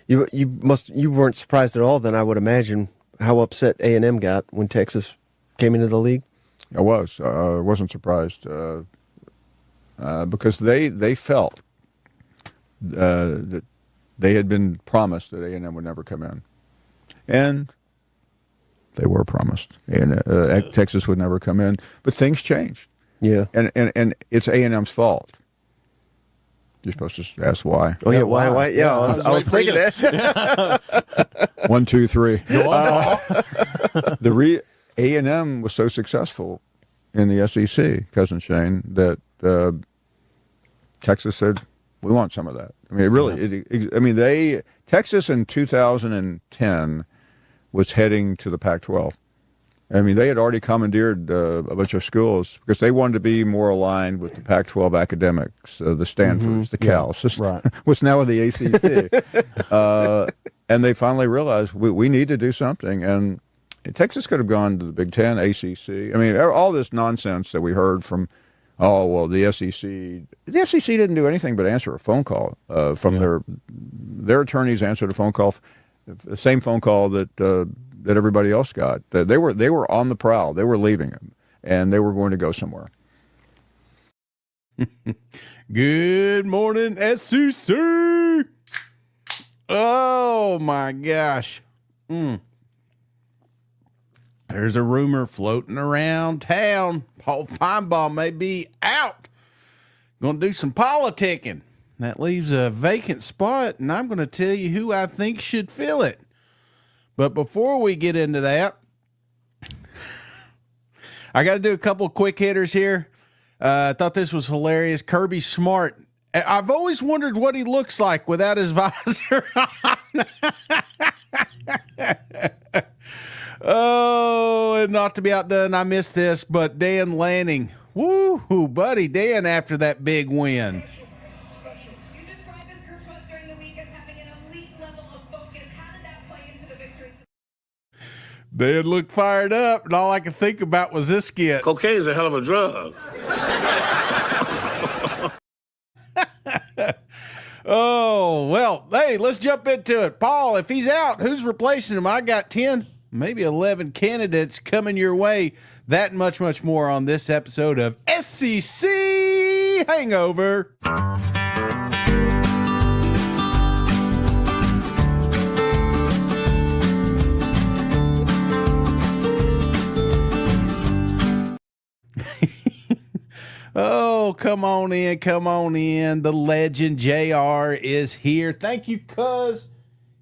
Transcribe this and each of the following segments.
You weren't surprised at all then, I would imagine, how upset A&M got when Texas came into the league? I wasn't surprised because they felt that they had been promised that A&M would never come in, and they were promised and Texas would never come in, but things changed. Yeah, and it's A&M's fault. You're supposed to ask why. Oh yeah, why? Yeah, I was thinking that. 1, 2, 3. A&M was so successful in the SEC, Cousin Shane, that Texas said, we want some of that. I mean, really, Texas in 2010 was heading to the Pac-12. I mean, they had already commandeered a bunch of schools because they wanted to be more aligned with the Pac-12 academics, the Stanfords, the Cals, what's now in the ACC. And they finally realized we need to do something. And Texas could have gone to the Big Ten, ACC. I mean, all this nonsense that we heard from, the SEC. The SEC didn't do anything but answer a phone call from their attorneys. Answered a phone call, the same phone call that everybody else got. They were on the prowl. They were leaving him, and they were going to go somewhere. Good morning, SEC. Oh my gosh. There's a rumor floating around town. Paul Finebaum may be out. Going to do some politicking. That leaves a vacant spot, and I'm going to tell you who I think should fill it. But before we get into that, I got to do a couple quick hitters here. I thought this was hilarious. Kirby Smart. I've always wondered what he looks like without his visor on. Oh, and not to be outdone, I missed this, but Dan Lanning. Woo-hoo, buddy. Dan after that big win. You described this group to us during the week as having an elite level of focus. How did that play into the victory? Dan looked fired up, and all I could think about was this skit. Cocaine is a hell of a drug. Oh, well, hey, let's jump into it. Paul, if he's out, who's replacing him? I got 10, maybe 11 candidates coming your way. That and much, much more on this episode of SEC Hangover. Oh, come on in, come on in. The legend JR is here. Thank you, cuz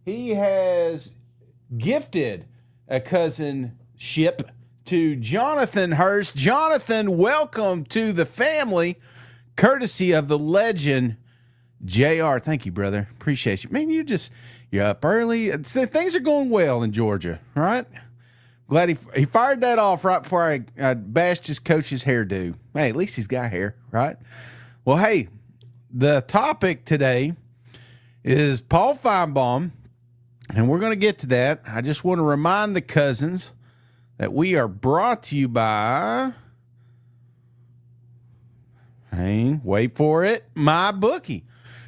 he has gifted a cousinship to Jonathan Hurst. Jonathan, welcome to the family, courtesy of the legend JR. Thank you, brother. Appreciate you. Man, you're up early. Things are going well in Georgia, right? Glad he fired that off right before I bashed his coach's hairdo. Hey, at least he's got hair, right? Well, hey, the topic today is Paul Finebaum, and we're going to get to that. I just want to remind the cousins that we are brought to you by, wait for it, MyBookie.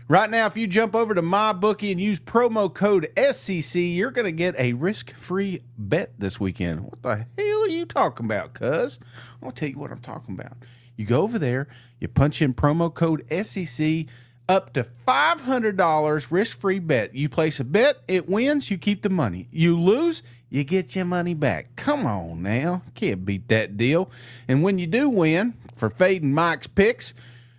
Right now, if you jump over to MyBookie and use promo code SEC, you're going to get a risk-free bet this weekend. What the hell are you talking about, cuz? I'll tell you what I'm talking about. You go over there, you punch in promo code SEC, up to $500 risk-free bet. You place a bet, it wins, you keep the money. You lose, you get your money back. Come on now. Can't beat that deal. And when you do win, for fading Mike's picks,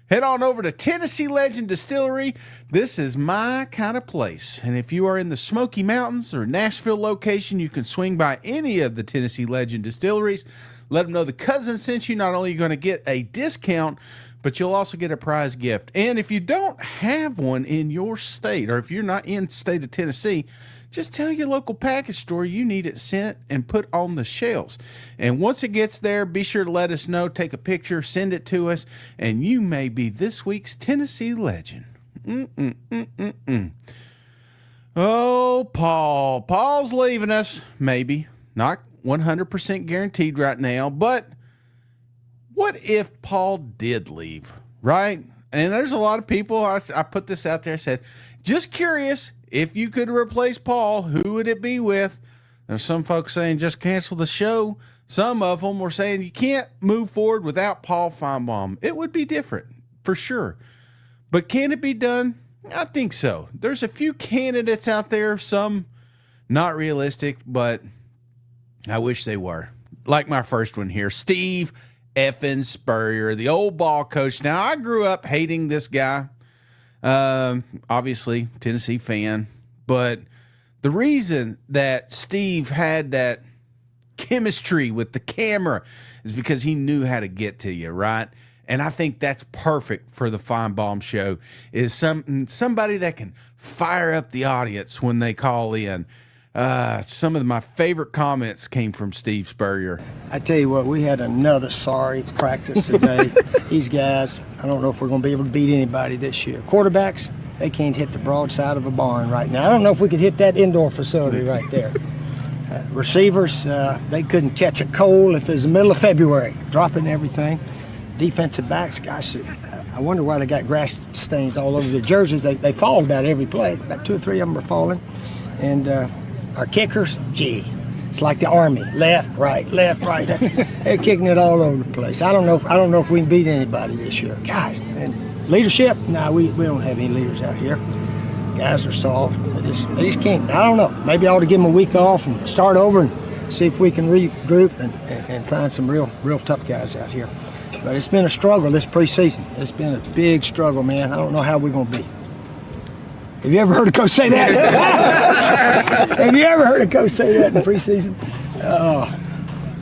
head on over to Tennessee Legend Distillery. This is my kind of place. And if you are in the Smoky Mountains or Nashville location, you can swing by any of the Tennessee Legend distilleries. Let them know the cousin sent you. Not only are you going to get a discount, but you'll also get a prize gift. And if you don't have one in your state, or if you're not in the state of Tennessee, just tell your local package store you need it sent and put on the shelves. And once it gets there, be sure to let us know, take a picture, send it to us, and you may be this week's Tennessee Legend. Oh, Paul. Paul's leaving us, maybe. Not 100% guaranteed right now, but what if Paul did leave, right? And there's a lot of people, I put this out there, said, Just curious, if you could replace Paul, who would it be with? There's some folks saying just cancel the show. Some of them were saying you can't move forward without Paul Finebaum. It would be different, for sure. But can it be done? I think so. There's a few candidates out there, some not realistic, but I wish they were. Like my first one here, Steve effing Spurrier, the old ball coach. Now, I grew up hating this guy. Obviously, Tennessee fan. But the reason that Steve had that chemistry with the camera is because he knew how to get to you, right? And I think that's perfect for the Finebaum Show, is somebody that can fire up the audience when they call in. Some of my favorite comments came from Steve Spurrier. I tell you what, we had another sorry practice today. These guys, I don't know if we're going to be able to beat anybody this year. Quarterbacks, they can't hit the broadside of a barn right now. I don't know if we could hit that indoor facility right there. Receivers, they couldn't catch a cold if it was the middle of February, dropping everything. Defensive backs, gosh, I wonder why they got grass stains all over their jerseys. They fall about every play. About 2 or 3 of them are falling. And our kickers, gee, it's like the Army. Left, right. They're kicking it all over the place. I don't know if we can beat anybody this year. Guys, and leadership, no, we don't have any leaders out here. Guys are soft. They just can't. I don't know. Maybe I ought to give them a week off and start over and see if we can regroup and find some real tough guys out here. But it's been a struggle this preseason. It's been a big struggle, man. I don't know how we're going to be. Have you ever heard a coach say that? Have you ever heard a coach say that in preseason?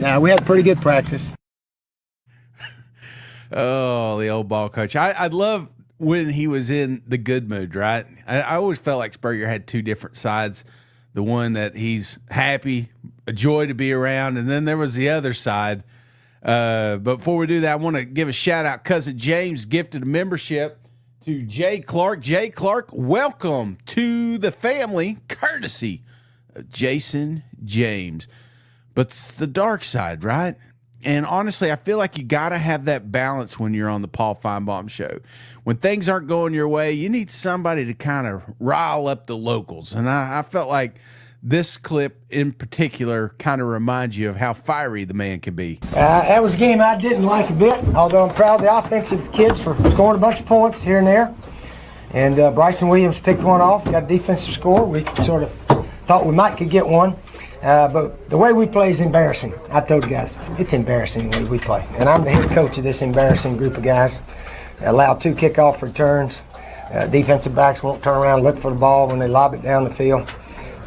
Now, we had a pretty good practice. Oh, the old ball coach. I love when he was in the good mood, right? I always felt like Spurrier had two different sides. The one that he's happy, a joy to be around, and then there was the other side. But before we do that, I want to give a shout out. Cousin James gifted a membership to Jay Clark. Jay Clark, welcome to the family, courtesy of Jason James. But it's the dark side, right? And honestly, I feel like you got to have that balance when you're on the Paul Finebaum Show. When things aren't going your way, you need somebody to kind of rile up the locals. And I felt like this clip in particular kind of reminds you of how fiery the man can be. That was a game I didn't like a bit, although I'm proud of the offensive kids for scoring a bunch of points here and there. And Bryson Williams picked one off, got a defensive score. We sort of thought we might could get one. But the way we play is embarrassing. I told you guys, it's embarrassing the way we play. And I'm the head coach of this embarrassing group of guys. Allowed 2 kickoff returns. Defensive backs won't turn around and look for the ball when they lob it down the field.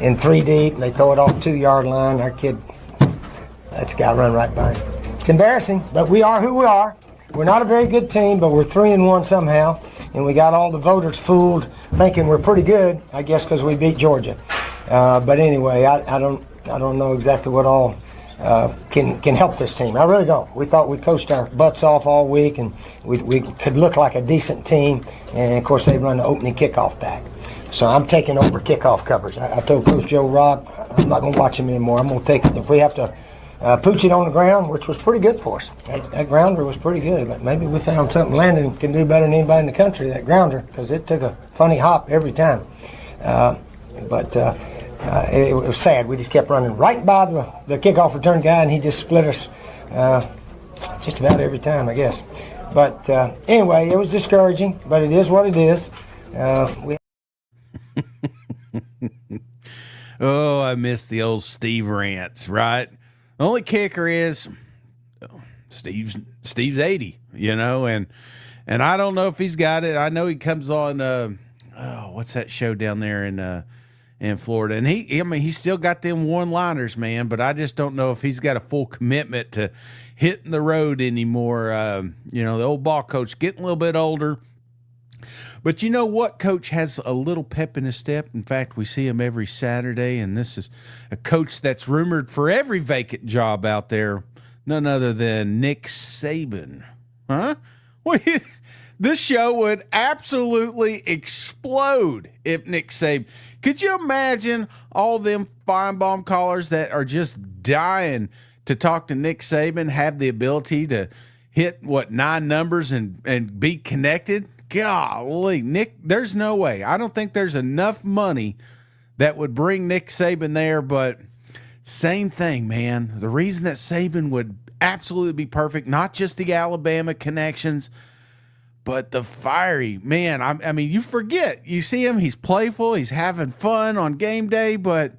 In 3 deep, and they throw it off 2-yard line. Our kid lets a guy run right by him. It's embarrassing, but we are who we are. We're not a very good team, but we're 3-1 somehow. And we got all the voters fooled thinking we're pretty good, I guess because we beat Georgia. But anyway, I don't know exactly what all can help this team. I really don't. We thought we coached our butts off all week, and we could look like a decent team. And, of course, they run the opening kickoff back. So I'm taking over kickoff coverage. I told Coach Joe Robb, I'm not going to watch him anymore. I'm going to take it. If we have to pooch it on the ground, which was pretty good for us. That grounder was pretty good, but maybe we found something Landon can do better than anybody in the country, that grounder, because it took a funny hop every time. But it was sad. We just kept running right by the kickoff return guy, and he just split us just about every time, I guess. But anyway, it was discouraging, but it is what it is. Oh, I miss the old Steve rants, right? The only kicker is Steve's 80, and I don't know if he's got it. I know he comes on what's that show down there in Florida, and he's still got them one-liners, man, but I just don't know if he's got a full commitment to hitting the road anymore. The old ball coach getting a little bit older. But you know what? Coach has a little pep in his step. In fact, we see him every Saturday, and this is a coach that's rumored for every vacant job out there, none other than Nick Saban. Huh? Well, this show would absolutely explode if Nick Saban. Could you imagine all them Finebaum callers that are just dying to talk to Nick Saban have the ability to hit, 9 numbers and be connected? golly, Nick, there's no way. I don't think there's enough money that would bring Nick Saban there, but same thing, man. The reason that Saban would absolutely be perfect, not just the Alabama connections, but the fiery, man. I mean, you forget. You see him, he's playful, he's having fun on game day, but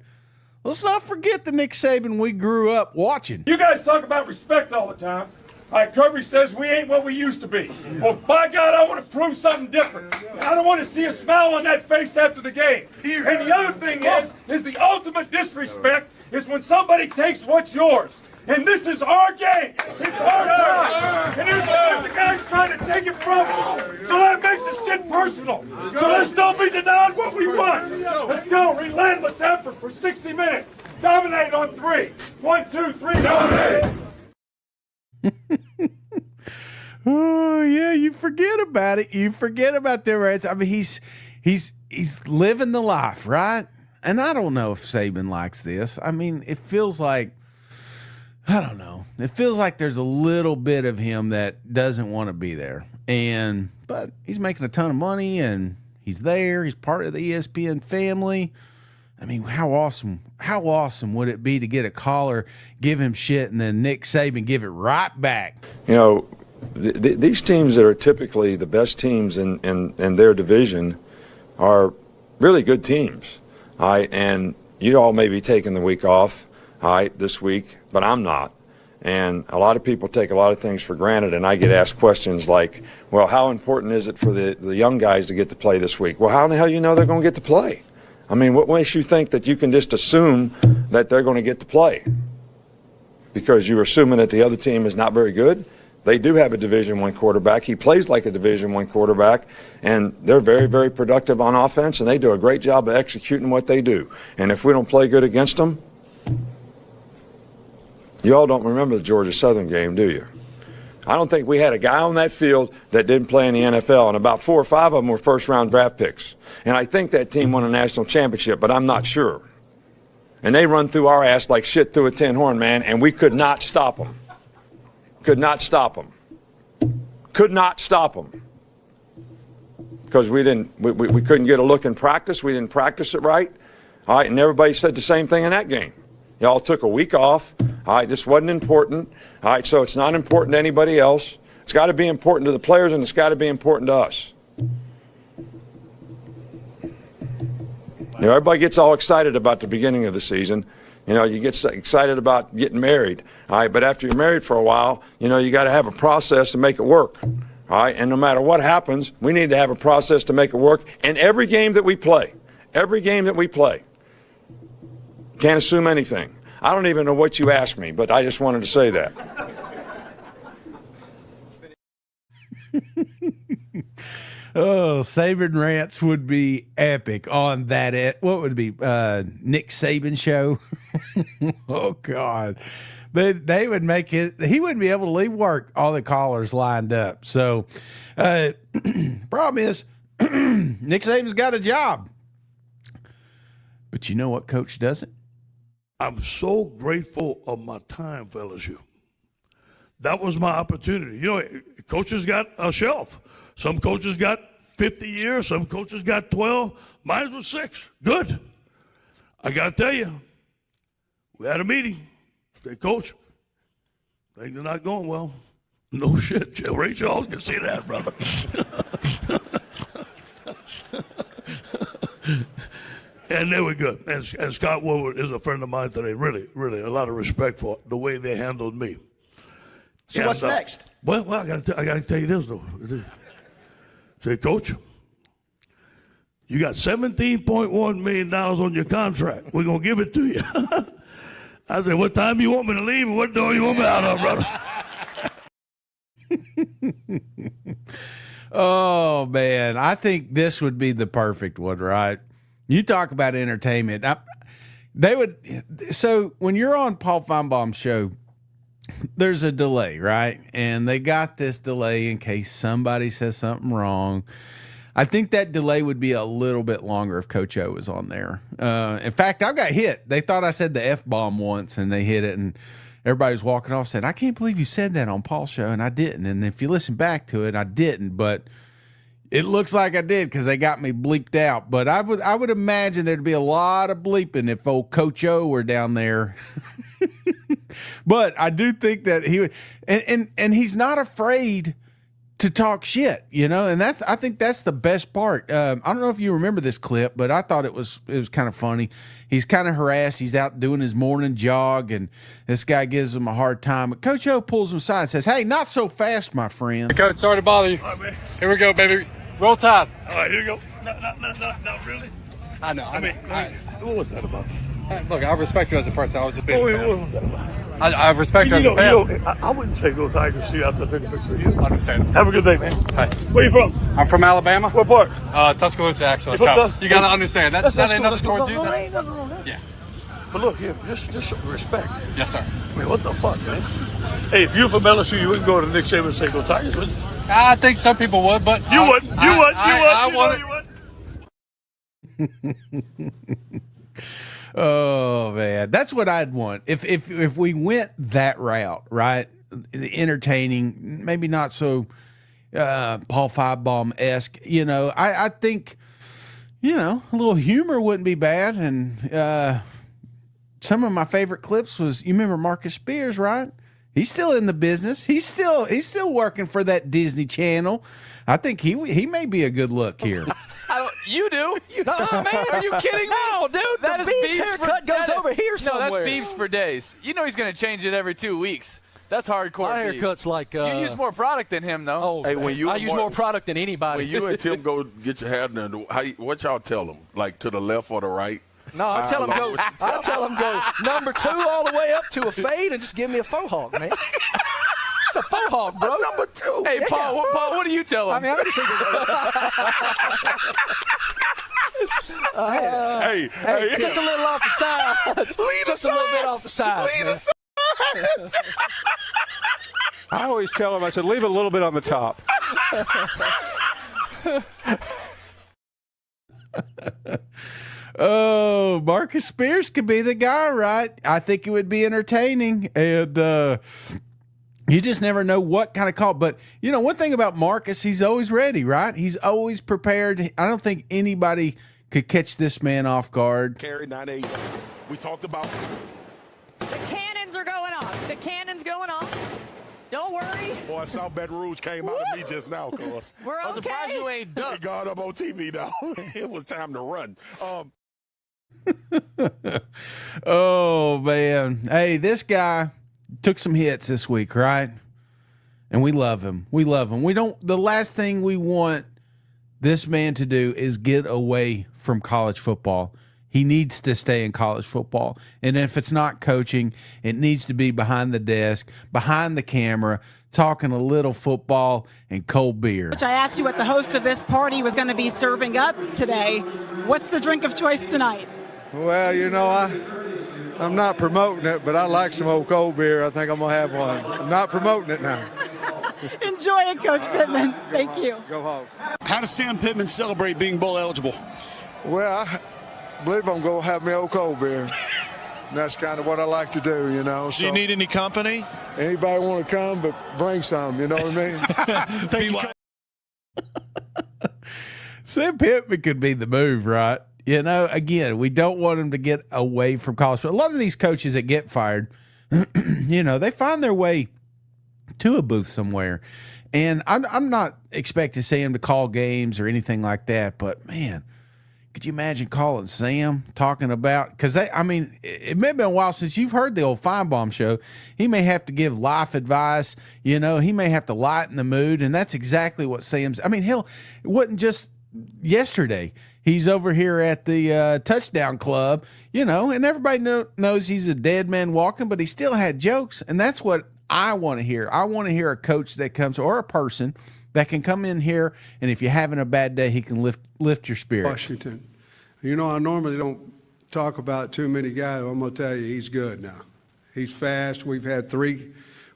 let's not forget the Nick Saban we grew up watching. You guys talk about respect all the time. All right, Kirby says we ain't what we used to be. Well, by God, I want to prove something different. I don't want to see a smile on that face after the game. And the other thing is the ultimate disrespect is when somebody takes what's yours. And this is our game. It's our time. And there's a bunch of guys trying to take it from us. So that makes the shit personal. So let's don't be denied what we want. Let's go. Relentless effort for 60 minutes. Dominate on 3. 1, 2, 3, dominate. Oh yeah, you forget about it. You forget about the Reds. I mean, he's living the life, right? And I don't know if Saban likes this. I mean, it feels like, I don't know. It feels like there's a little bit of him that doesn't want to be there. But he's making a ton of money and he's there. He's part of the ESPN family. I mean, how awesome would it be to get a caller, give him shit, and then Nick Saban give it right back? You know, these teams that are typically the best teams in their division are really good teams. All right, and you all may be taking the week off, all right, this week, but I'm not. And a lot of people take a lot of things for granted, and I get asked questions like, well, how important is it for the young guys to get to play this week? Well, how in the hell you know they're going to get to play? I mean, what makes you think that you can just assume that they're going to get to play? Because you're assuming that the other team is not very good? They do have a Division I quarterback. He plays like a Division I quarterback, and they're very, very productive on offense, and they do a great job of executing what they do. And if we don't play good against them, you all don't remember the Georgia Southern game, do you? I don't think we had a guy on that field that didn't play in the NFL, and about 4 or 5 of them were first-round draft picks. And I think that team won a national championship, but I'm not sure. And they run through our ass like shit through a tin horn, man, and we could not stop them. Could not stop them. Could not stop them. Because we couldn't get a look in practice. We didn't practice it right. All right, and everybody said the same thing in that game. Y'all took a week off. All right, this wasn't important. All right, so it's not important to anybody else. It's got to be important to the players, and it's got to be important to us. You know, everybody gets all excited about the beginning of the season. You know, you get excited about getting married. All right, but after you're married for a while, you know, you got to have a process to make it work. All right, and no matter what happens, we need to have a process to make it work. And every game that we play, can't assume anything. I don't even know what you asked me, but I just wanted to say that. Oh, Saban rants would be epic on that. What would it be? Nick Saban show? Oh, God. They would make he wouldn't be able to leave work, all the callers lined up. So, problem is, Nick Saban's got a job. But you know what coach doesn't? I'm so grateful of my time for LSU. That was my opportunity. You know, coaches got a shelf. Some coaches got 50 years. Some coaches got 12. Mine was 6. Good. I got to tell you, we had a meeting. Say, Coach, things are not going well. No shit. Ray Charles can see that, brother. And they were good. And Scott Woodward is a friend of mine today. Really, really, a lot of respect for the way they handled me. So what's next? Well, I got to tell you this, though. Say, Coach, you got $17.1 million on your contract. We're going to give it to you. I said, what time you want me to leave and what door you want me out of, brother? Oh, man. I think this would be the perfect one, right? You talk about entertainment. So when you're on Paul Finebaum Show, there's a delay, right? And they got this delay in case somebody says something wrong. I think that delay would be a little bit longer if Coach O was on there. In fact, I got hit. They thought I said the F-bomb once, and they hit it, and everybody was walking off, said, I can't believe you said that on Paul's show, and I didn't. And if you listen back to it, I didn't. But It looks like I did because they got me bleeped out. But I would imagine there'd be a lot of bleeping if old Coach O were down there. But I do think that he would, and he's not afraid to talk shit, and I think that's the best part. I don't know if you remember this clip, but I thought it was kind of funny. He's kind of harassed. He's out doing his morning jog, and this guy gives him a hard time. But Coach O pulls him aside and says, "Hey, not so fast, my friend." Coach, sorry to bother you. All right, man. Here we go, baby. Roll Tide. All right, here you go. Not really. I know. What was that about? Look, I respect you as a person. I was a big What fan. was that about? I respect you as a fan. I wouldn't take those Tigers to you after I take a picture of you. Understand. Have a good day, man. Hi. Where you from? I'm from Alabama. What part? Tuscaloosa, actually. You from So you got to understand that ain't nothing cool. towards you. No, ain't nothing wrong with that. Yeah. But look here, just respect. Yes, sir. I mean, what the fuck, man? Hey, if you're from LSU, you wouldn't go to Nick Saban and say go Tigers, would you? I think some people would, but You would. You would. Oh man, that's what I'd want. If we went that route, right? Entertaining, maybe not so Paul Finebaum-esque. I think a little humor wouldn't be bad. And some of my favorite clips was, you remember Marcus Spears, right? He's still in the business. He's still working for that Disney Channel. I think he may be a good look here. You do? Oh, man, are you kidding me? No, dude, that the is Beebs beefs haircut goes over here somewhere. No, that's beefs for days. You know he's going to change it every 2 weeks. That's hardcore. My beefs. haircut's like you use more product than him, though. Oh, Hey, when you I use more product than anybody. When you and Tim go get your hair done, what y'all tell them? Like to the left or the right? No, I tell him go. I tell him go number 2 all the way up to a fade and just give me a faux hawk, man. It's a faux hawk, bro. Number 2. Hey, Paul, what do you tell him? I mean, I'm just hey, just a little off the side. Just a little bit off the side. I always tell him, I said, leave a little bit on the top. Oh, Marcus Spears could be the guy, right? I think it would be entertaining, and you just never know what kind of call. But one thing about Marcus, he's always ready, right? He's always prepared. I don't think anybody could catch this man off guard. Carry 9-8. We talked about. The cannons are going off. The cannon's going off. Don't worry. Boy, South Baton Rouge came out of me just now, cuz. We're I'm surprised okay. you ain't done. He got up on TV now. It was time to run. Oh man, hey, this guy took some hits this week, right? And we love him. We love him. The last thing we want this man to do is get away from college football. He needs to stay in college football. And if it's not coaching, it needs to be behind the desk, behind the camera, talking a little football and cold beer. Which I asked you what the host of this party was going to be serving up today. What's the drink of choice tonight? Well, I'm not promoting it, but I like some old cold beer. I think I'm going to have one. I'm not promoting it now. Enjoy it, Coach Pittman. Thank you. Go Hawks. How does Sam Pittman celebrate being bowl eligible? Well, I believe I'm going to have my old cold beer. And that's kind of what I like to do, So, do you need any company? Anybody want to come, but bring some, you know what I mean? Thank you. Sam Pittman could be the move, right? Again, we don't want him to get away from college. A lot of these coaches that get fired, they find their way to a booth somewhere. And I'm not expecting Sam to call games or anything like that, but man, could you imagine calling Sam talking about, because it may have been a while since you've heard the old Finebaum Show. He may have to give life advice, he may have to lighten the mood, and that's exactly what Sam's. It wasn't just yesterday. He's over here at the touchdown club, and everybody knows he's a dead man walking, but he still had jokes, and that's what I want to hear. I want to hear a coach that comes, or a person that can come in here, and if you're having a bad day, he can lift your spirits. Washington. I normally don't talk about too many guys. I'm going to tell you, he's good now. He's fast. We've had three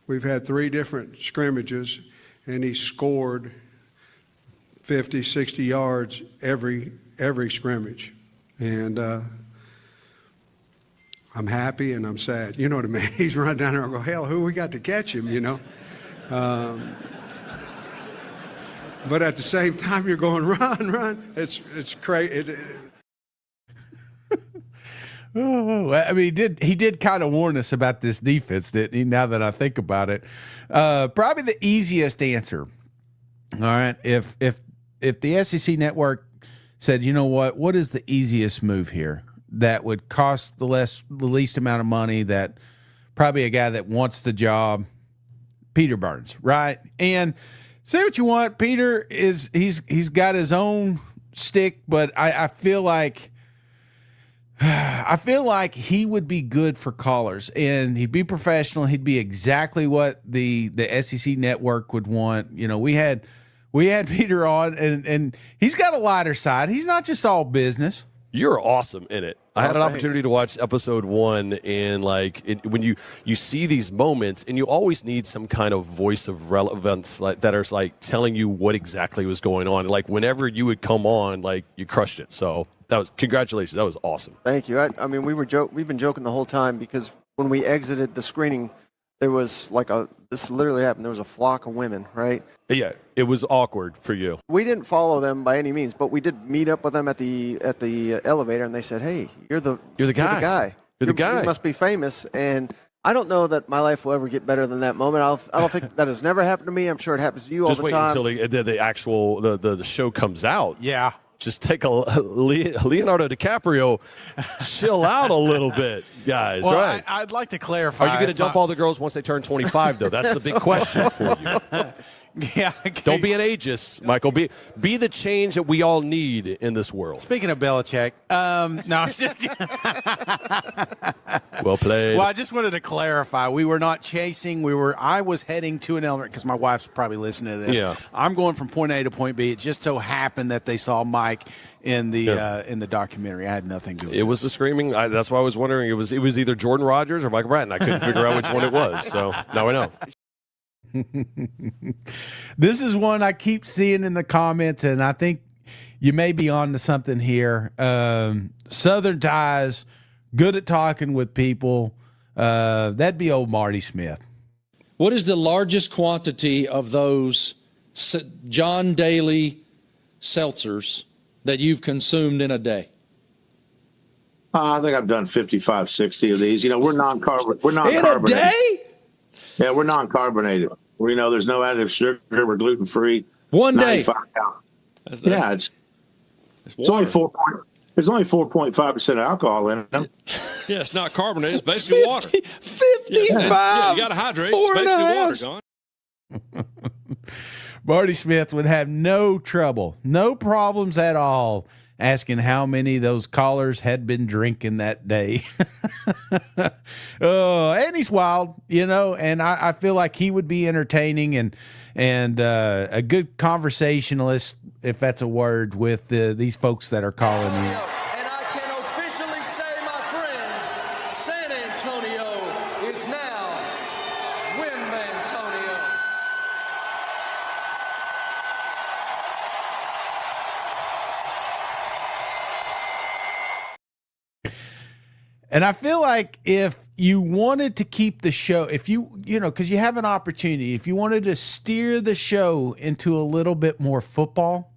different scrimmages, and he scored 50, 60 yards every scrimmage. And I'm happy and I'm sad. You know what I mean? He's running down there and go, hell, who we got to catch him, but at the same time, you're going, run. It's crazy. Oh, I mean, he did kind of warn us about this defense, didn't he? Now that I think about it, probably the easiest answer. All right, if the SEC network said, you know what is the easiest move here that would cost the least amount of money, that probably a guy that wants the job, Peter Burns, right? And say what you want, Peter he's got his own stick, but I feel like he would be good for callers, and he'd be professional. He'd be exactly what the SEC network would want. You know, we had Peter on, and he's got a lighter side. He's not just all business. You're awesome in it. I had an opportunity to watch episode 1, and when you see these moments, and you always need some kind of voice of relevance that are telling you what exactly was going on. Like whenever you would come on, you crushed it. So congratulations. That was awesome. Thank you. I mean, we've been joking the whole time, because when we exited the screening, there was this literally happened. There was a flock of women, right? Yeah, it was awkward for you. We didn't follow them by any means, but we did meet up with them at the elevator, and they said, "Hey, you're the guy. You're the guy. You must be famous." And I don't know that my life will ever get better than that moment. I don't think that has never happened to me. I'm sure it happens to you all the time. Just wait until the actual the show comes out. Yeah. Just take a Leonardo DiCaprio, chill out a little bit, guys. Well, right? I'd like to clarify. Are you going to jump all the girls once they turn 25, though? That's the big question for you. Yeah. Don't be an ageist, Michael. Be the change that we all need in this world. Speaking of Belichick, no. Well played. Well, I just wanted to clarify. We were not chasing. I was heading to an elevator, because my wife's probably listening to this. Yeah. I'm going from point A to point B. It just so happened that they saw Mike in the documentary. I had nothing to do with it. It was the screaming. That's why I was wondering. It was either Jordan Rodgers or Michael Bratton. I couldn't figure out which one it was. So now I know. This is one I keep seeing in the comments, and I think you may be on to something here. Southern ties, good at talking with people. That'd be old Marty Smith. What is the largest quantity of those John Daly seltzers that you've consumed in a day? I think I've done 55, 60 of these. We're non-carbonated. In a day? Yeah, we're non-carbonated. There's no additive sugar. We're gluten-free. One day. Yeah, it's only 4. There's only 4.5% alcohol in them. Yeah, it's not carbonated. It's basically water. 55. Yeah, you got to hydrate. It's basically water, John. Marty Smith would have no problems at all asking how many of those callers had been drinking that day. And he's wild, and I feel like he would be entertaining and a good conversationalist, if that's a word, with these folks that are calling in. And I can officially say, my friends, San Antonio is now Win-Mantonio. And I feel like if you wanted to keep the show, if because you have an opportunity, if you wanted to steer the show into a little bit more football,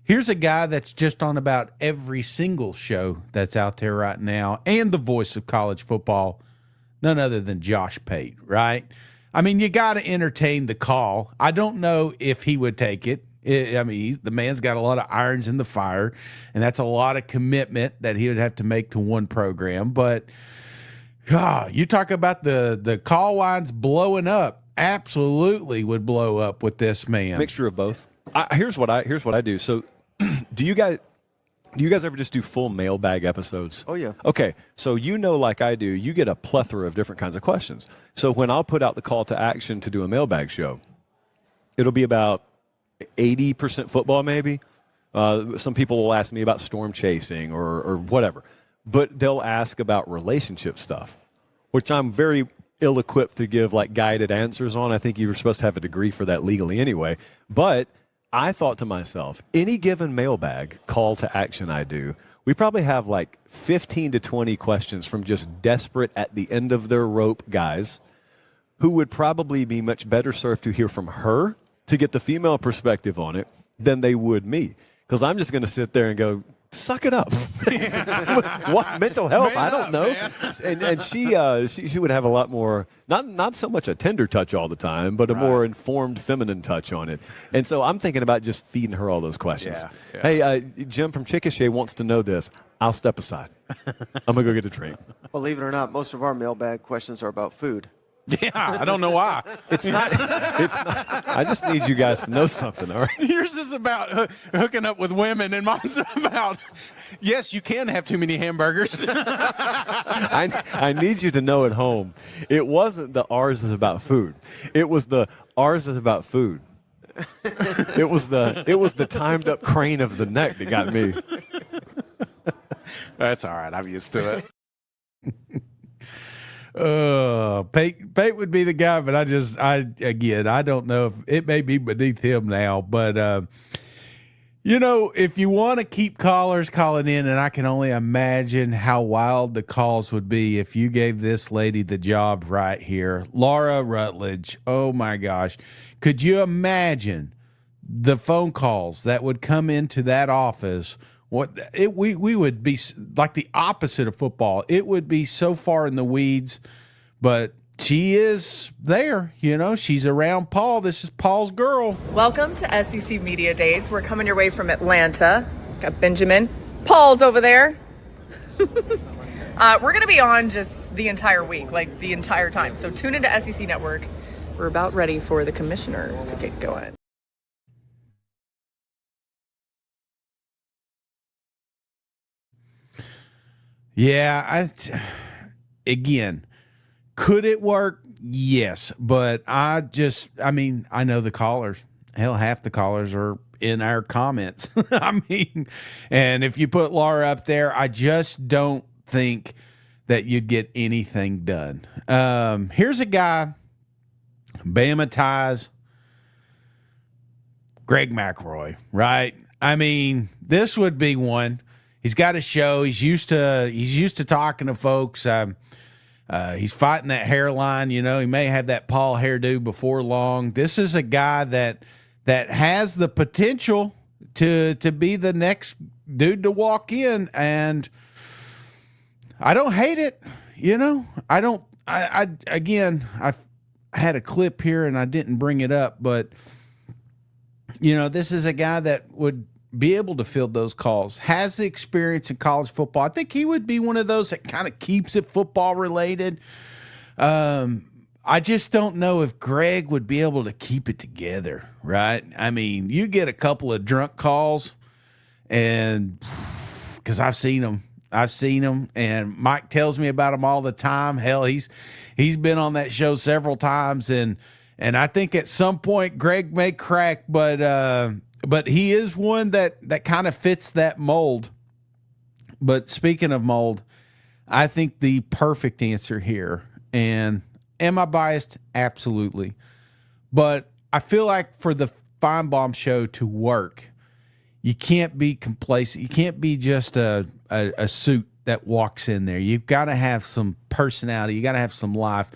here's a guy that's just on about every single show that's out there right now, and the voice of college football, none other than Josh Pate, right? I mean, you got to entertain the call. I don't know if he would take it. The man's got a lot of irons in the fire, and that's a lot of commitment that he would have to make to one program. But you talk about the call lines blowing up. Absolutely would blow up with this man. Mixture of both. Here's what I do. So, do you guys ever just do full mailbag episodes? Oh yeah. Okay, so like I do, you get a plethora of different kinds of questions. So when I'll put out the call to action to do a mailbag show, it'll be about 80% football, maybe. Some people will ask me about storm chasing or whatever, but they'll ask about relationship stuff, which I'm very ill-equipped to give guided answers on. I think you were supposed to have a degree for that legally anyway. But I thought to myself, any given mailbag call to action I do, we probably have 15 to 20 questions from just desperate at the end of their rope guys who would probably be much better served to hear from her to get the female perspective on it than they would me. Because I'm just going to sit there and go, suck it up. What mental health? I don't know. And she would have a lot more, not so much a tender touch all the time, but a more informed feminine touch on it. And so I'm thinking about just feeding her all those questions. Yeah. Hey, Jim from Chickasha wants to know this. I'll step aside. I'm gonna go get a drink. Believe it or not, most of our mailbag questions are about food. Yeah, I don't know why. It's not. I just need you guys to know something, all right? Yours is about hooking up with women, and mine's about, yes, you can have too many hamburgers. I need you to know at home, it wasn't the ours is about food. It was the ours is about food. It was the timed up crane of the neck that got me. That's all right. I'm used to it. Pate would be the guy, but I don't know if it may be beneath him now, but if you want to keep callers calling in, and I can only imagine how wild the calls would be if you gave this lady the job right here, Laura Rutledge. Oh my gosh. Could you imagine the phone calls that would come into that office? We would be like the opposite of football. It would be so far in the weeds, but she is there. She's around Paul. This is Paul's girl. Welcome to SEC Media Days. We're coming your way from Atlanta. Got Benjamin. Paul's over there. We're going to be on just the entire week, like the entire time. So tune into SEC Network. We're about ready for the commissioner to get going. Yeah, again, could it work? Yes, but I know the callers. Hell, half the callers are in our comments. And if you put Laura up there, I just don't think that you'd get anything done. Here's a guy, Bama ties, Greg McElroy, right? This would be one. He's got a show. He's used to talking to folks. He's fighting that hairline. He may have that Paul hairdo before long. This is a guy that has the potential to be the next dude to walk in, and I don't hate it. I don't. I had a clip here and I didn't bring it up, but this is a guy that would be able to field those calls, has the experience in college football. I think he would be one of those that kind of keeps it football related. I just don't know if Greg would be able to keep it together, right? You get a couple of drunk calls, and because I've seen them, and Mike tells me about them all the time. Hell, he's been on that show several times, and I think at some point Greg may crack, but he is one that kind of fits that mold. But speaking of mold, I think the perfect answer here, and am I biased? Absolutely. But I feel like for the Finebaum Show to work, you can't be complacent. You can't be just a suit that walks in there. You've got to have some personality. You got to have some life,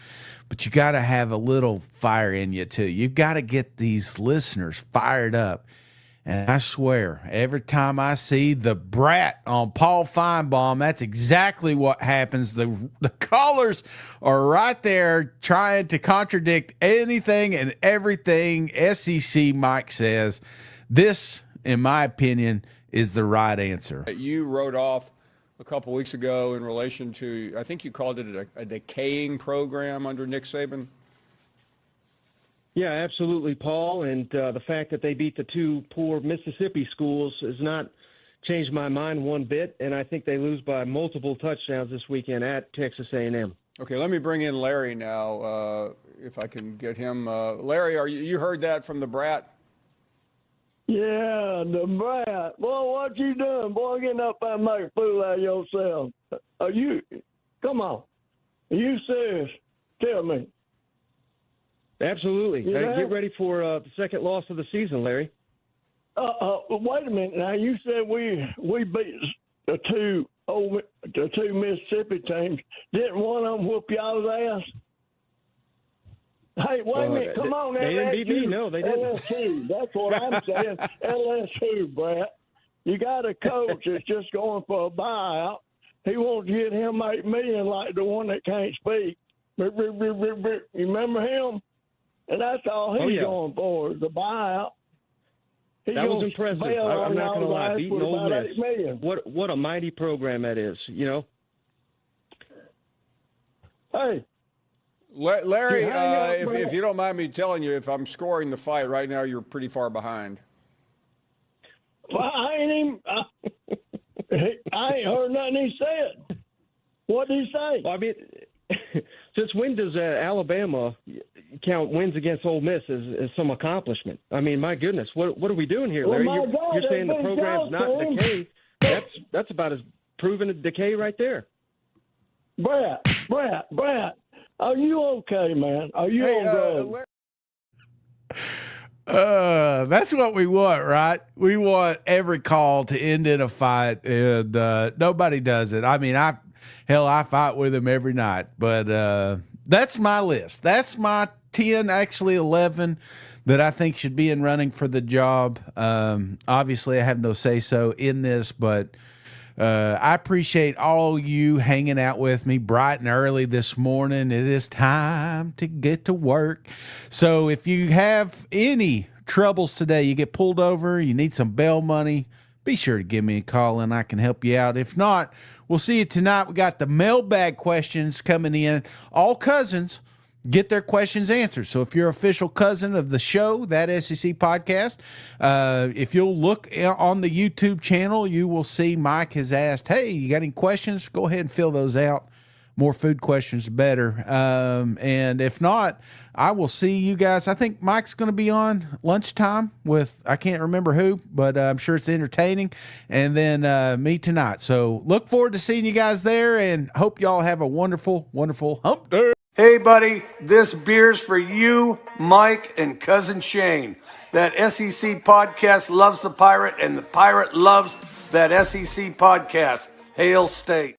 but you got to have a little fire in you too. You've got to get these listeners fired up. And I swear, every time I see the brat on Paul Finebaum, that's exactly what happens. The callers are right there trying to contradict anything and everything SEC Mike says. This, in my opinion, is the right answer. You wrote off a couple weeks ago in relation to, I think you called it a decaying program under Nick Saban. Yeah, absolutely, Paul. And the fact that they beat the two poor Mississippi schools has not changed my mind one bit. And I think they lose by multiple touchdowns this weekend at Texas A&M. Okay, let me bring in Larry now, if I can get him. Larry, you heard that from the brat? Yeah, the brat. Boy, what you doing? Boy, getting up there and make a fool out of yourself. Come on. Are you serious? Tell me. Absolutely. Yeah. Get ready for the second loss of the season, Larry. Wait a minute. Now, you said we beat the two Mississippi teams. Didn't one of them whoop y'all's ass? Hey, wait a minute. Come on, they didn't beat me. No, they didn't. LSU. That's what I'm saying. LSU, Brett. You got a coach that's just going for a buyout. He wants to get him $8 million like the one that can't speak. You remember him? And that's all he's going for is a buyout. That was impressive. I'm not going to lie. Beating Ole Miss. What a mighty program that is, you know? Hey. Larry, if you don't mind me telling you, if I'm scoring the fight right now, you're pretty far behind. Well, I ain't heard nothing he said. What did he say? Well, I mean, since when does Alabama count wins against Ole Miss as some accomplishment? I mean, my goodness, what are we doing here, Larry? You're saying the program's not decay. That's about as proven a decay right there. Brett, are you okay, man? Are you on drugs? That's what we want, right? We want every call to end in a fight, and nobody does it. I mean, I fight with him every night, but that's my list. That's my 10, actually 11, that I think should be in running for the job. Obviously, I have no say-so in this, but I appreciate all you hanging out with me bright and early this morning. It is time to get to work. So if you have any troubles today, you get pulled over, you need some bail money, be sure to give me a call and I can help you out. If not, we'll see you tonight. We got the mailbag questions coming in. All cousins get their questions answered. So if you're an official cousin of the show, that SEC podcast, if you'll look on the YouTube channel, you will see Mike has asked, hey, you got any questions? Go ahead and fill those out. More food questions, the better. And if not, I will see you guys. I think Mike's going to be on lunchtime with, I can't remember who, but I'm sure it's entertaining. And then me tonight. So look forward to seeing you guys there and hope y'all have a wonderful, wonderful hump day. Hey, buddy, this beer's for you, Mike, and Cousin Shane. That SEC podcast loves the Pirate, and the Pirate loves that SEC podcast. Hail State.